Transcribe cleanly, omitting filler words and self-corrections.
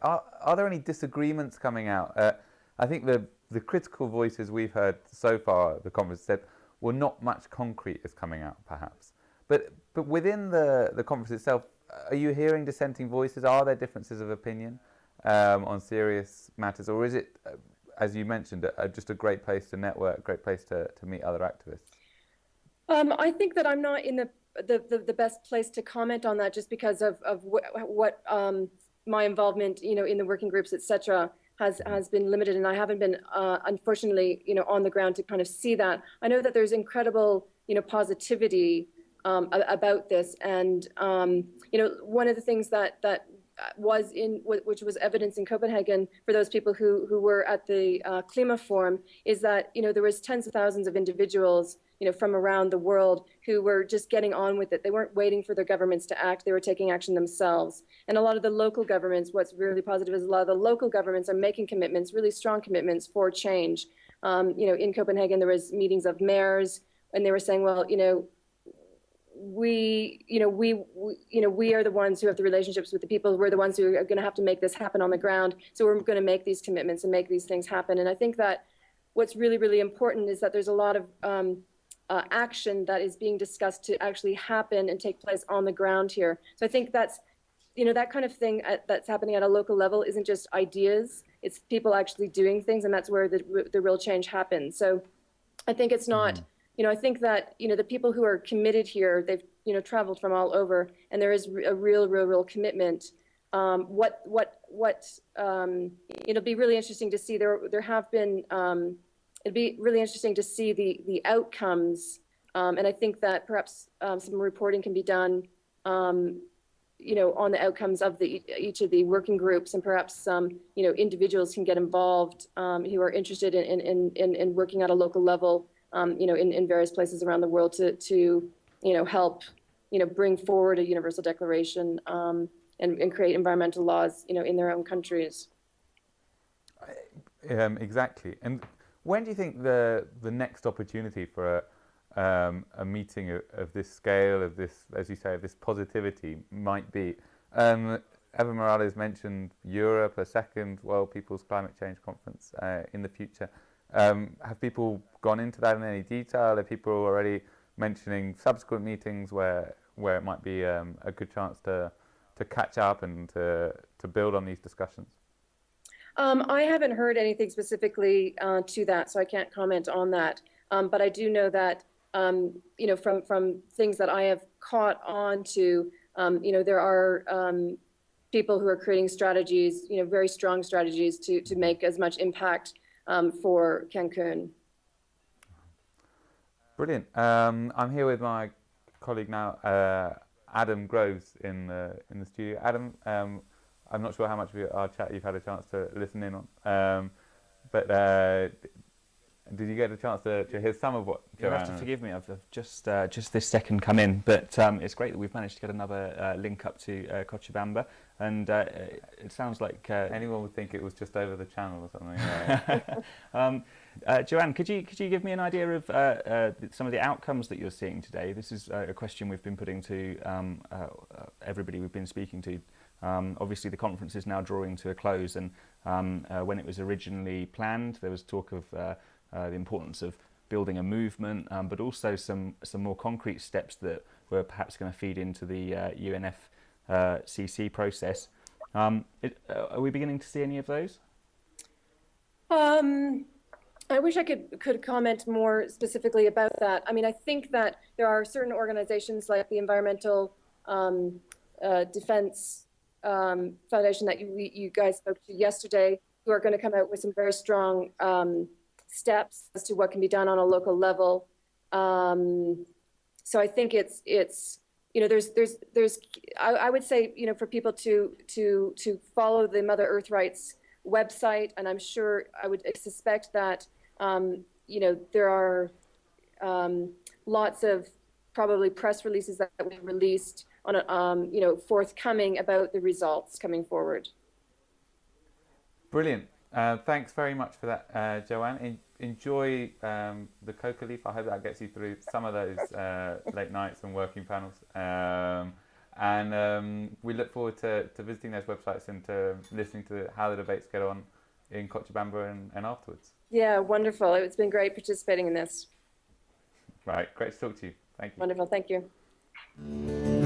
are there any disagreements coming out? I think the critical voices we've heard so far at the conference said, well, not much concrete is coming out, perhaps. But within the conference itself, are you hearing dissenting voices? Are there differences of opinion on serious matters, or is it, as you mentioned, just a great place to network, great place to meet other activists? I think that I'm not in the best place to comment on that, just because of what my involvement, in the working groups, etc., has been limited, and I haven't been, unfortunately, on the ground to kind of see that. I know that there's incredible, positivity about this, and one of the things that which was evidence in Copenhagen for those people who were at the Klima Forum, is that there was tens of thousands of individuals from around the world who were just getting on with it. They weren't waiting for their governments to act, they were taking action themselves. And a lot of the local governments, what's really positive is a lot of the local governments are making commitments, really strong commitments for change. In Copenhagen, there was meetings of mayors, and they were saying, well, we are the ones who have the relationships with the people. We're the ones who are going to have to make this happen on the ground. So we're going to make these commitments and make these things happen. And I think that what's really, really important is that there's a lot of action that is being discussed to actually happen and take place on the ground here. So I think that's, that kind of thing that's happening at a local level isn't just ideas, it's people actually doing things, and that's where the real change happens. So I think it's not, I think that, the people who are committed here, they've, traveled from all over, and there is a real commitment. It'll be really interesting to see, there have been, it'd be really interesting to see the outcomes, and I think that perhaps some reporting can be done, on the outcomes of each of the working groups, and perhaps some, individuals can get involved who are interested in working at a local level, in various places around the world to help, bring forward a universal declaration and create environmental laws, in their own countries. Exactly. And when do you think the next opportunity for a meeting of this scale, of this, as you say, of this positivity might be? Eva Morales mentioned Europe, a second World People's Climate Change Conference in the future. Have people gone into that in any detail? Are people already mentioning subsequent meetings where it might be a good chance to catch up and to build on these discussions? I haven't heard anything specifically to that, so I can't comment on that. But I do know that, from things that I have caught on to, there are people who are creating strategies, very strong strategies to make as much impact for Cancun. Brilliant. I'm here with my colleague now, Adam Groves, in the studio. Adam, I'm not sure how much of our chat you've had a chance to listen in on, but did you get a chance to hear some of what Joanne? You'll have to forgive me, I've just this second come in, but it's great that we've managed to get another link up to Cochabamba, and it sounds like... anyone would think it was just over the channel or something. Joanne, could you give me an idea of some of the outcomes that you're seeing today? This is a question we've been putting to everybody we've been speaking to. Obviously, the conference is now drawing to a close, and when it was originally planned, there was talk of the importance of building a movement, but also some more concrete steps that were perhaps going to feed into the UNFCCC process. Are we beginning to see any of those? I wish I could comment more specifically about that. I mean, I think that there are certain organizations like the Environmental Defense Foundation that you guys spoke to yesterday, who are going to come out with some very strong steps as to what can be done on a local level. So I think it's there's I would say, for people to follow the Mother Earth Rights website, and I'm sure I would suspect that there are lots of probably press releases that will be released on forthcoming about the results coming forward. Brilliant. Thanks very much for that, Joanne. Enjoy the coca leaf. I hope that gets you through some of those late nights and working panels. And we look forward to visiting those websites and to listening to how the debates get on in Cochabamba and afterwards. Yeah, wonderful. It's been great participating in this. Right, great to talk to you. Thank you. Wonderful, thank you.